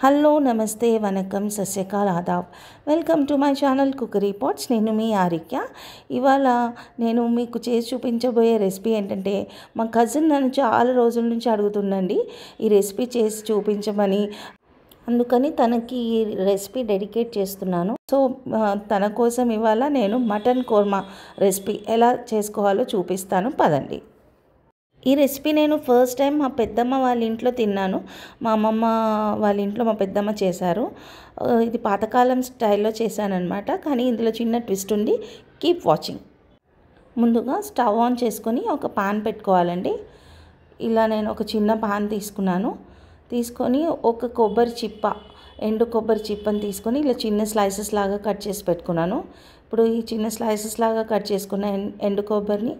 Hello నమస్తే వనకం సస్యకాల్ ఆదాబ్ welcome to my channel cookery pots. నేను మీ ఆరిక్య. ఇవాళ నేను మీకు చేసి చూపించబోయే రెసిపీ ఏంటంటే, మా కజిన్ నన్ను చాలా రోజుల నుంచి అడుగుతుండండి ఈ రెసిపీ చేసి చూపించమని. అందుకని తనకి ఈ రెసిపీ డెడికేట్ చేస్తున్నాను. సో తన కోసం ఇవాళ నేను మటన్ కోర్మా రెసిపీ ఎలా చేసుకోవాలో చూపిస్తాను, పదండి. ఈ రెసిపీ నేను ఫస్ట్ టైం మా పెద్దమ్మ వాళ్ళ ఇంట్లో తిన్నాను. మా అమ్మమ్మ వాళ్ళ ఇంట్లో మా పెద్దమ్మ చేశారు. ఇది పాతకాలం స్టైల్లో చేశానన్నమాట. కానీ ఇందులో చిన్న ట్విస్ట్ ఉంది. Keep watching. ముందుగా స్టవ్ ఆన్ చేసుకొని ఒక పాన్ పెట్టుకోవాలండి. ఇలా నేను ఒక చిన్న పాన్ తీసుకొని ఒక కొబ్బరి చిప్ప, ఎండు కొబ్బరి చిప్పని తీసుకొని ఇలా చిన్న స్లైసెస్ లాగా కట్ చేసి పెట్టుకున్నాను. ఇప్పుడు ఈ చిన్న స్లైసెస్ లాగా కట్ చేసుకున్న ఎండు కొబ్బరిని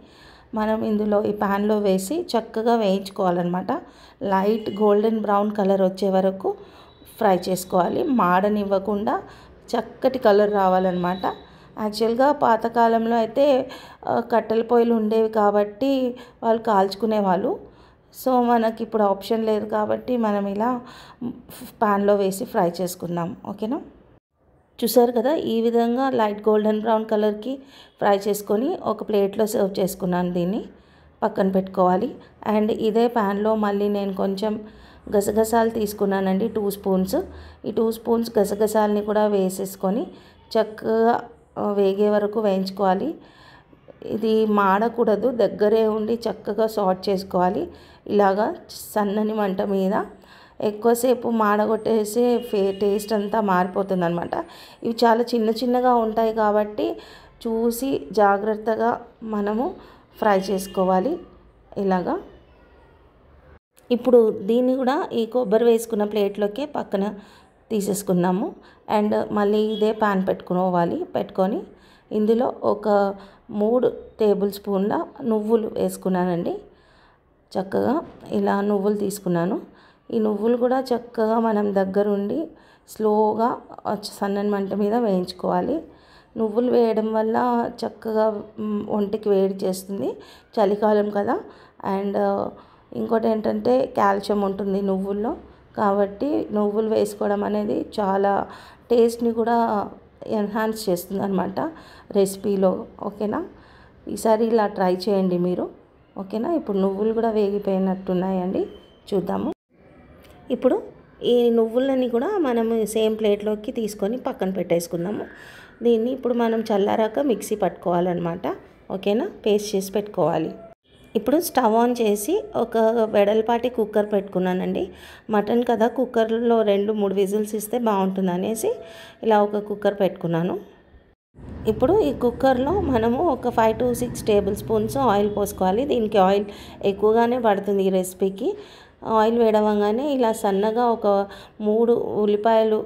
మనం ఇందులో ఈ ప్యాన్లో వేసి చక్కగా వేయించుకోవాలన్నమాట. లైట్ గోల్డెన్ బ్రౌన్ కలర్ వచ్చే వరకు ఫ్రై చేసుకోవాలి. మాడనివ్వకుండా చక్కటి కలర్ రావాలన్నమాట. యాక్చువల్గా పాతకాలంలో అయితే కట్టెల పొయ్యిలు ఉండేవి కాబట్టి వాళ్ళు కాల్చుకునేవాళ్ళు. సో మనకి ఇప్పుడు ఆప్షన్ లేదు కాబట్టి మనం ఇలా ప్యాన్లో వేసి ఫ్రై చేసుకుందాం. ఓకేనా? చూసారు కదా, ఈ విధంగా లైట్ గోల్డెన్ బ్రౌన్ కలర్కి ఫ్రై చేసుకొని ఒక ప్లేట్లో సర్వ్ చేసుకున్నాను. దీన్ని పక్కన పెట్టుకోవాలి. అండ్ ఇదే ప్యాన్లో మళ్ళీ నేను కొంచెం గసగసాలు తీసుకున్నానండి, 2 స్పూన్స్. ఈ 2 స్పూన్స్ గసగసాలని కూడా వేసేసుకొని చక్కగా వేగే వరకు వేయించుకోవాలి. ఇది మాడకూడదు, దగ్గరే ఉండి చక్కగా సాట్ చేసుకోవాలి. ఇలాగా సన్నని మంట మీద ఎక్కువసేపు మాడగొట్టేసి టేస్ట్ అంతా మారిపోతుంది అనమాట. ఇవి చాలా చిన్నగా ఉంటాయి కాబట్టి చూసి జాగ్రత్తగా మనము ఫ్రై చేసుకోవాలి. ఇలాగా ఇప్పుడు దీన్ని కూడా ఈ కొబ్బరి వేసుకున్న ప్లేట్లోకి పక్కన తీసేసుకున్నాము. అండ్ మళ్ళీ ఇదే ప్యాన్ పెట్టుకొని ఇందులో ఒక 3 టేబుల్ స్పూన్ల నువ్వులు వేసుకున్నానండి. చక్కగా ఇలా నువ్వులు తీసుకున్నాను. ఈ నువ్వులు కూడా చక్కగా మనం దగ్గరుండి స్లోగా సన్నని మంట మీద వేయించుకోవాలి. నువ్వులు వేయడం వల్ల చక్కగా ఒంటికి వేడి చేస్తుంది, చలికాలం కదా. అండ్ ఇంకోటి ఏంటంటే కాల్షియం ఉంటుంది నువ్వుల్లో, కాబట్టి నువ్వులు వేసుకోవడం అనేది చాలా టేస్ట్ని కూడా ఎన్హాన్స్ చేస్తుంది అనమాట రెసిపీలో. ఓకేనా? ఈసారి ఇలా ట్రై చేయండి మీరు. ఓకేనా? ఇప్పుడు నువ్వులు కూడా వేగిపోయినట్టున్నాయండి, చూద్దాము. ఇప్పుడు ఈ నువ్వులని కూడా మనం సేమ్ ప్లేట్లోకి తీసుకొని పక్కన పెట్టేసుకుందాము. దీన్ని ఇప్పుడు మనం చల్లారాక మిక్సీ పట్టుకోవాలన్నమాట. ఓకేనా? పేస్ట్ చేసి పెట్టుకోవాలి. ఇప్పుడు స్టవ్ ఆన్ చేసి ఒక వెడల్పాటి కుక్కర్ పెట్టుకున్నానండి. మటన్ కదా, కుక్కర్లో 2-3 విజిల్స్ ఇస్తే బాగుంటుంది అనేసి ఇలా ఒక కుక్కర్ పెట్టుకున్నాను. ఇప్పుడు ఈ కుక్కర్లో మనము ఒక 5 to 6 టేబుల్ స్పూన్స్ ఆయిల్ పోసుకోవాలి. దీనికి ఆయిల్ ఎక్కువగానే పడుతుంది ఈ రెసిపీకి. ఆయిల్ వేడవగానే ఇలా సన్నగా ఒక 3 ఉల్లిపాయలు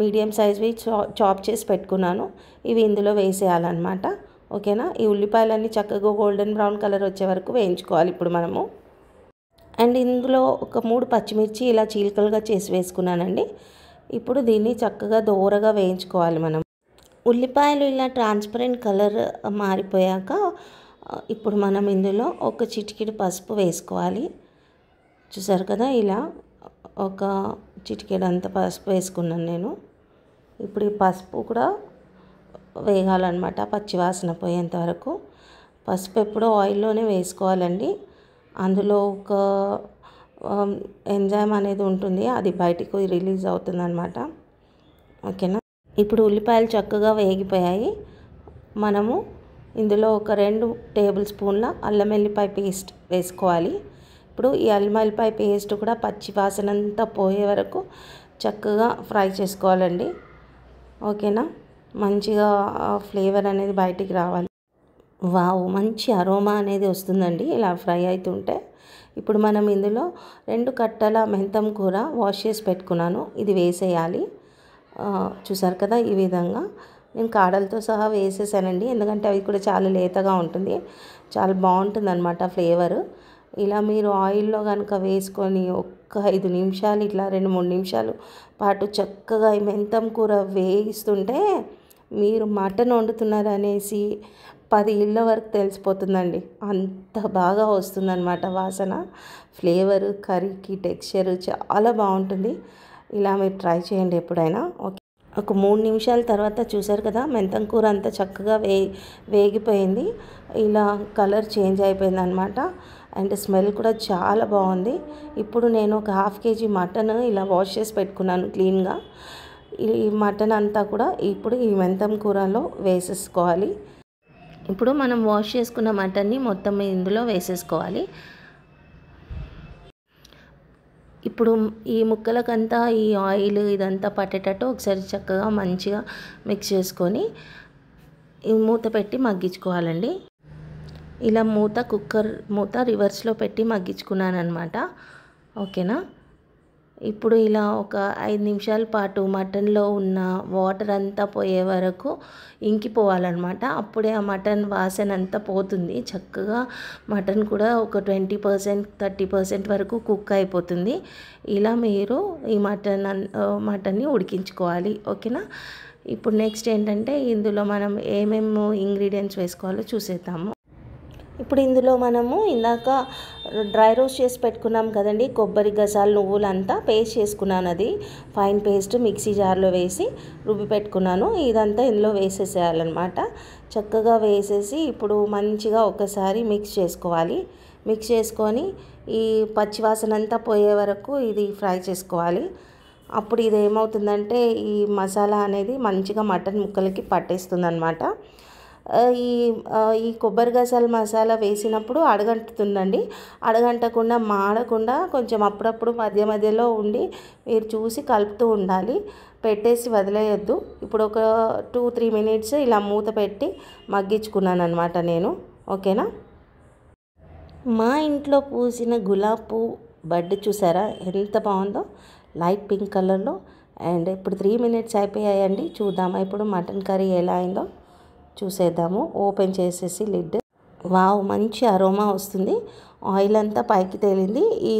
మీడియం సైజ్వి చాప్ చేసి పెట్టుకున్నాను. ఇవి ఇందులో వేసేయాలన్నమాట. ఓకేనా? ఈ ఉల్లిపాయలన్నీ చక్కగా గోల్డెన్ బ్రౌన్ కలర్ వచ్చే వరకు వేయించుకోవాలి ఇప్పుడు మనము. అండ్ ఇందులో ఒక 3 పచ్చిమిర్చి ఇలా చీలికలుగా చేసి వేసుకున్నానండి. ఇప్పుడు దీన్ని చక్కగా దోరగా వేయించుకోవాలి మనం. ఉల్లిపాయలు ఇలా ట్రాన్స్పరెంట్ కలర్ మారిపోయాక ఇప్పుడు మనం ఇందులో ఒక చిటికెడు పసుపు వేసుకోవాలి. చూసారు కదా, ఇలా ఒక చిటికెడు అంత పసుపు వేసుకున్నాను నేను. ఇప్పుడు ఈ పసుపు కూడా వేగాలన్నమాట, పచ్చివాసన పోయేంత వరకు. పసుపు ఎప్పుడూ ఆయిల్లోనే వేసుకోవాలండి. అందులో ఒక ఎంజైమ్ అనేది ఉంటుంది, అది బయటికి రిలీజ్ అవుతుంది అన్నమాట. ఓకేనా? ఇప్పుడు ఉల్లిపాయలు చక్కగా వేగిపోయాయి. మనము ఇందులో ఒక 2 టేబుల్ స్పూన్ల అల్లం వెల్లిపాయ పేస్ట్ వేసుకోవాలి. ఇప్పుడు ఈ అల్లం వెల్లిపాయ పేస్ట్ కూడా పచ్చి వాసన అంతా పోయే వరకు చక్కగా ఫ్రై చేసుకోవాలండి. ఓకేనా? మంచిగా ఫ్లేవర్ అనేది బయటికి రావాలి. వావ్, మంచి అరోమా అనేది వస్తుందండి ఇలా ఫ్రై అవుతుంటే. ఇప్పుడు మనం ఇందులో 2 కట్టల మెంతం కూర వాష్ చేసి పెట్టుకున్నాను, ఇది వేసేయాలి. చూసారు కదా, ఈ విధంగా నేను కాడలతో సహా వేసేసానండి, ఎందుకంటే అవి కూడా చాలా లేతగా ఉంటుంది, చాలా బాగుంటుంది అన్నమాట ఫ్లేవర్. ఇలా మీరు ఆయిల్లో కనుక వేసుకొని ఒక్క 5 నిమిషాలు ఇట్లా 2-3 నిమిషాలు పాటు చక్కగా ఈ మెంతం కూర వేగిస్తుంటే మీరు మటన్ వండుతున్నారు అనేసి 10 ఇళ్ళ వరకు తెలిసిపోతుందండి. అంత బాగా వస్తుందన్నమాట వాసన, ఫ్లేవర్, కర్రీకి టెక్స్చర్ చాలా బాగుంటుంది. ఇలా మీరు ట్రై చేయండి ఎప్పుడైనా. ఓకే, ఒక 3 నిమిషాల తర్వాత చూసారు కదా, మెంతం కూర అంతా చక్కగా వేగిపోయింది. ఇలా కలర్ చేంజ్ అయిపోయింది అనమాట. అండ్ స్మెల్ కూడా చాలా బాగుంది. ఇప్పుడు నేను ఒక ½ kg మటన్ ఇలా వాష్ చేసి పెట్టుకున్నాను క్లీన్గా. ఈ మటన్ అంతా కూడా ఇప్పుడు ఈ మెంతం కూరలో వేసేసుకోవాలి. ఇప్పుడు మనం వాష్ చేసుకున్న మటన్ని మొత్తం ఇందులో వేసేసుకోవాలి. ఇప్పుడు ఈ ముక్కలకంతా ఈ ఆయిల్ ఇదంతా పట్టేటట్టు ఒకసారి చక్కగా మంచిగా మిక్స్ చేసుకొని ఈ మూత పెట్టి మగ్గించుకోవాలండి. ఇలా కుక్కర్ మూత రివర్స్లో పెట్టి మగ్గించుకున్నాను అనమాట. ఓకేనా. ఇప్పుడు ఇలా ఒక 5 నిమిషాల పాటు మటన్లో ఉన్న వాటర్ అంతా పోయే వరకు ఇంకిపోవాలన్నమాట. అప్పుడే ఆ మటన్ వాసన అంతా పోతుంది. చక్కగా మటన్ కూడా ఒక 20% 30% వరకు కుక్ అయిపోతుంది. ఇలా మీరు ఈ మటన్ని ఉడికించుకోవాలి. ఓకేనా. ఇప్పుడు నెక్స్ట్ ఏంటంటే ఇందులో మనం ఏమేమి ఇంగ్రీడియంట్స్ వేసుకోవాలో చూసేద్దాము. ఇప్పుడు ఇందులో మనము ఇందాక డ్రై రోస్ట్ చేసి పెట్టుకున్నాం కదండి, కొబ్బరి గసాలు నువ్వులంతా పేస్ట్ చేసుకున్నాను. అది ఫైన్ పేస్ట్ మిక్సీ జార్లో వేసి రుబ్బి పెట్టుకున్నాను. ఇదంతా ఇందులో వేసేసేయాలన్నమాట. చక్కగా వేసేసి ఇప్పుడు మంచిగా ఒకసారి మిక్స్ చేసుకోవాలి. మిక్స్ చేసుకొని ఈ పచ్చివాసన అంతా పోయే వరకు ఇది ఫ్రై చేసుకోవాలి. అప్పుడు ఇది ఏమవుతుందంటే ఈ మసాలా అనేది మంచిగా మటన్ ముక్కలకి పట్టేస్తుంది అనమాట. ఈ కొబ్బరి గసాల మసాలా వేసినప్పుడు అడగంటుతుందండి. అడగంటకుండా మాడకుండా కొంచెం అప్పుడప్పుడు మధ్య మధ్యలో ఉండి మీరు చూసి కలుపుతూ ఉండాలి. పెట్టేసి వదిలేయొద్దు. ఇప్పుడు ఒక 2-3 మినిట్స్ ఇలా మూత పెట్టి మగ్గించుకున్నాను అనమాట నేను. ఓకేనా. మా ఇంట్లో పూసిన గులాబీ పువ్వు బడ్ చూసారా ఎంత బాగుందో, లైట్ పింక్ కలర్లో. అండ్ ఇప్పుడు 3 మినిట్స్ అయిపోయాయండి. చూద్దామా ఇప్పుడు మటన్ కర్రీ ఎలా అయిందో చూసేద్దాము. ఓపెన్ చేసేసి లిడ్. వావ్, మంచి అరోమా వస్తుంది. ఆయిల్ అంతా పైకి తేలింది. ఈ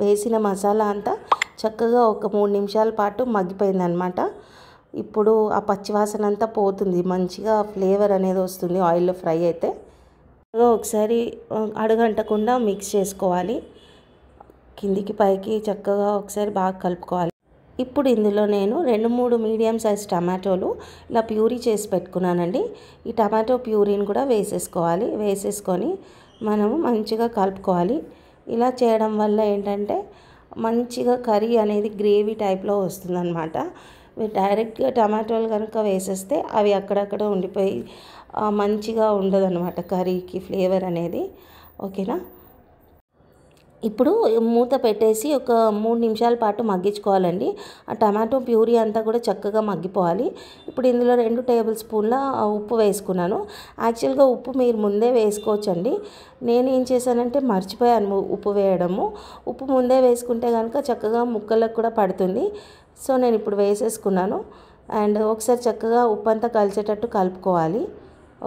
వేసిన మసాలా అంతా చక్కగా ఒక 3 నిమిషాల పాటు మగ్గిపోయిందనమాట. ఇప్పుడు ఆ పచ్చివాసన అంతా పోతుంది. మంచిగా ఫ్లేవర్ అనేది వస్తుంది ఆయిల్లో ఫ్రై అయితే. ఒకసారి అడుగంటకుండా మిక్స్ చేసుకోవాలి. కిందికి పైకి చక్కగా ఒకసారి బాగా కలుపుకోవాలి. ఇప్పుడు ఇందులో నేను 2-3 మీడియం సైజ్ టమాటోలు ఇలా ప్యూరీ చేసి పెట్టుకున్నానండి. ఈ టమాటో ప్యూరీని కూడా వేసేసుకోవాలి. వేసేసుకొని మనము మంచిగా కలుపుకోవాలి. ఇలా చేయడం వల్ల ఏంటంటే మంచిగా కర్రీ అనేది గ్రేవీ టైప్లో వస్తుందన్నమాట. మీరు డైరెక్ట్గా టమాటోలు కనుక వేసేస్తే అవి అక్కడక్కడ ఉండిపోయి మంచిగా ఉండదన్నమాట కర్రీకి ఫ్లేవర్ అనేది. ఓకేనా. ఇప్పుడు మూత పెట్టేసి ఒక 3 నిమిషాల పాటు మగ్గించుకోవాలండి. ఆ టమాటో ప్యూరీ అంతా కూడా చక్కగా మగ్గిపోవాలి. ఇప్పుడు ఇందులో 2 టేబుల్ స్పూన్ల ఉప్పు వేసుకున్నాను. యాక్చువల్గా ఉప్పు మీరు ముందే వేసుకోవచ్చండి. నేను ఏం చేశానంటే మర్చిపోయాను ఉప్పు వేయడము. ఉప్పు ముందే వేసుకుంటే కనుక చక్కగా ముక్కలకు కూడా పడుతుంది. సో నేను ఇప్పుడు వేసేసుకున్నాను. అండ్ ఒకసారి చక్కగా ఉప్పు అంతా కలిసేటట్టు కలుపుకోవాలి.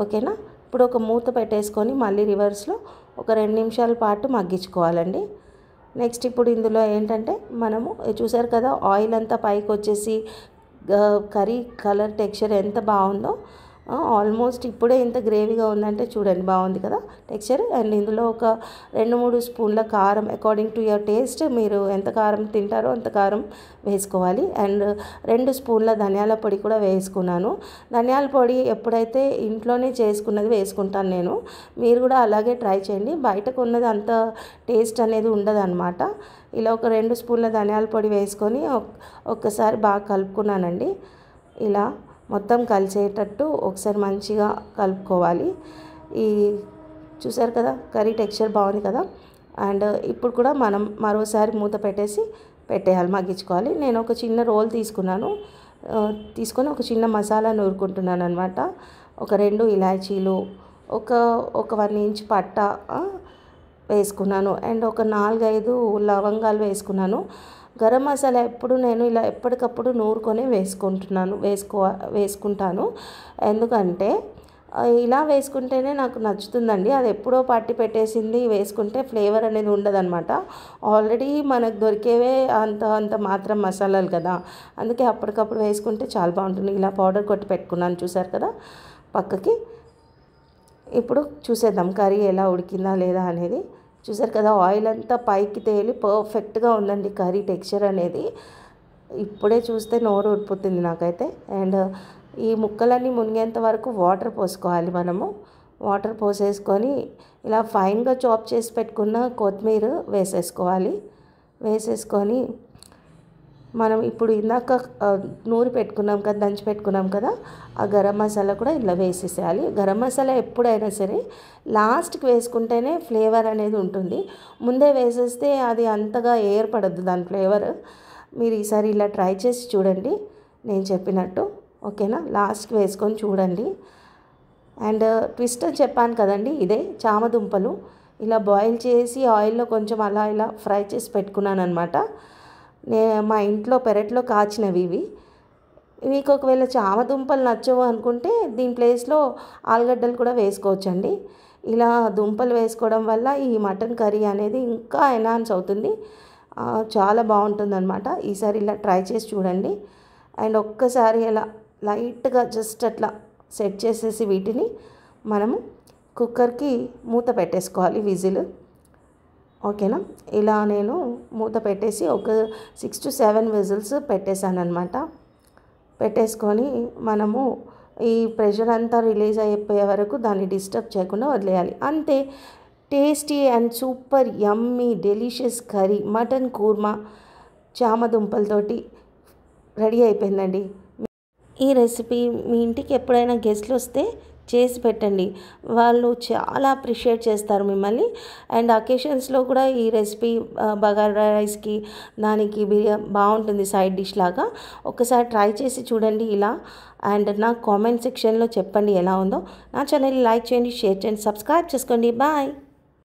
ఓకేనా. ఇప్పుడు ఒక మూత పెట్టేసుకొని మళ్ళీ రివర్స్లో ఒక 2 నిమిషాల పాటు మగ్గించుకోవాలండి. నెక్స్ట్ ఇప్పుడు ఇందులో ఏంటంటే మనము చూసారు కదా, ఆయిల్ అంతా పైకి వచ్చేసి కర్రీ కలర్ టెక్స్చర్ ఎంత బాగుందో. ఆల్మోస్ట్ ఇప్పుడే ఇంత గ్రేవీగా ఉందంటే చూడండి, బాగుంది కదా టెక్స్చర్. అండ్ ఇందులో ఒక 2-3 స్పూన్ల కారం అకార్డింగ్ టు యువర్ టేస్ట్, మీరు ఎంత కారం తింటారో అంత కారం వేసుకోవాలి. అండ్ 2 స్పూన్ల ధనియాల పొడి కూడా వేసుకున్నాను. ధనియాల పొడి ఎప్పుడైతే ఇంట్లోనే చేసుకున్నది వేసుకుంటాను నేను. మీరు కూడా అలాగే ట్రై చేయండి. బయటకు ఉన్నది అంత టేస్ట్ అనేది ఉండదు అనమాట. ఇలా ఒక 2 స్పూన్ల ధనియాల పొడి వేసుకొని ఒక్కసారి బాగా కలుపుకున్నానండి. ఇలా మొత్తం కలిసేటట్టు ఒకసారి మంచిగా కలుపుకోవాలి. ఈ చూసారు కదా కర్రీ టెక్స్చర్ బాగుంది కదా. అండ్ ఇప్పుడు కూడా మనం మరోసారి మూత పెట్టేయాలి, మగ్గించుకోవాలి. నేను ఒక చిన్న రోల్ తీసుకొని ఒక చిన్న మసాలా నూరుకుంటున్నాను అనమాట. ఒక 2 ఇలాచీలు, ఒక 1 ఇంచ్ పట్ట వేసుకున్నాను. అండ్ ఒక 4-5 లవంగాలు వేసుకున్నాను. గరం మసాలా ఎప్పుడు నేను ఇలా ఎప్పటికప్పుడు నూరుకొని వేసుకుంటాను. ఎందుకంటే ఇలా వేసుకుంటేనే నాకు నచ్చుతుందండి. అది ఎప్పుడో పట్టి పెట్టేసింది వేసుకుంటే ఫ్లేవర్ అనేది ఉండదన్నమాట. ఆల్రెడీ మనకు దొరికేవే అంత మాత్రం మసాలాలు కదా, అందుకే అప్పటికప్పుడు వేసుకుంటే చాలా బాగుంటుంది. ఇలా పౌడర్ కొట్టి పెట్టుకున్నాను చూసారు కదా పక్కకి. ఇప్పుడు చూసేద్దాం కర్రీ ఎలా ఉడికిందా లేదా అనేది. చూసారు కదా ఆయిల్ అంతా పైకి తేలి పర్ఫెక్ట్గా ఉందండి కర్రీ టెక్స్చర్ అనేది. ఇప్పుడే చూస్తే నోరు ఊరిపోతుంది నాకైతే. అండ్ ఈ ముక్కలన్నీ మునిగేంత వరకు వాటర్ పోసుకోవాలి మనము. వాటర్ పోసేసుకొని ఇలా ఫైన్గా చాప్ చేసి పెట్టుకున్న కొత్తిమీర వేసేసుకోవాలి. వేసేసుకొని మనం ఇప్పుడు ఇందాక నూరి పెట్టుకున్నాం కదా, దంచి పెట్టుకున్నాం కదా, ఆ గరం మసాలా కూడా ఇలా వేసేసేయాలి. గరం మసాలా ఎప్పుడైనా సరే లాస్ట్కి వేసుకుంటేనే ఫ్లేవర్ అనేది ఉంటుంది. ముందే వేసేస్తే అది అంతగా ఏర్పడద్దు దాని ఫ్లేవర్. మీరు ఈసారి ఇలా ట్రై చేసి చూడండి నేను చెప్పినట్టు, ఓకేనా? లాస్ట్కి వేసుకొని చూడండి. అండ్ ట్విస్ట్ అని చెప్పాను కదండి, ఇదే చామదుంపలు ఇలా బాయిల్ చేసి ఆయిల్లో కొంచెం అలా ఇలా ఫ్రై చేసి పెట్టుకున్నాను అనమాట. మా ఇంట్లో పెరట్లో కాచినవి ఇవి. మీకు ఒకవేళ చామదుంపలు నచ్చవు అనుకుంటే దీని ప్లేస్లో ఆలుగడ్డలు కూడా వేసుకోవచ్చండి. ఇలా దుంపలు వేసుకోవడం వల్ల ఈ మటన్ కర్రీ అనేది ఇంకా ఎన్హాన్స్ అవుతుంది, చాలా బాగుంటుందన్నమాట. ఈసారి ఇలా ట్రై చేసి చూడండి. అండ్ ఒక్కసారి అలా లైట్గా జస్ట్ అట్లా సెట్ చేసేసి వీటిని మనము కుక్కర్కి మూత పెట్టేసుకోవాలి, విజిల్, ఓకేనా? ఇలా నేను మూత పెట్టేసి ఒక 6 to 7 విజిల్స్ పెట్టేశాను అనమాట. పెట్టేసుకొని మనము ఈ ప్రెషర్ అంతా రిలీజ్ అయిపోయే వరకు దాన్ని డిస్టర్బ్ చేయకుండా వదిలేయాలి. అంతే, tasty and super yummy delicious curry mutton korma చామదుంపలతోటి రెడీ అయిపోయిందండి. ఈ రెసిపీ మీ ఇంటికి ఎప్పుడైనా గెస్ట్లు వస్తే చేసి పెట్టండి, వాళ్ళు చాలా అప్రిషియేట్ చేస్తారు మిమ్మల్ని. అండ్ అకేషన్స్లో కూడా ఈ రెసిపీ బగారా రైస్కి దానికి బాగుంటుంది సైడ్ డిష్ లాగా. ఒకసారి ట్రై చేసి చూడండి ఇలా. అండ్ నా కామెంట్ సెక్షన్లో చెప్పండి ఎలా ఉందో. నా ఛానల్ని లైక్ చేయండి, షేర్ చేయండి, సబ్స్క్రైబ్ చేసుకోండి. బాయ్.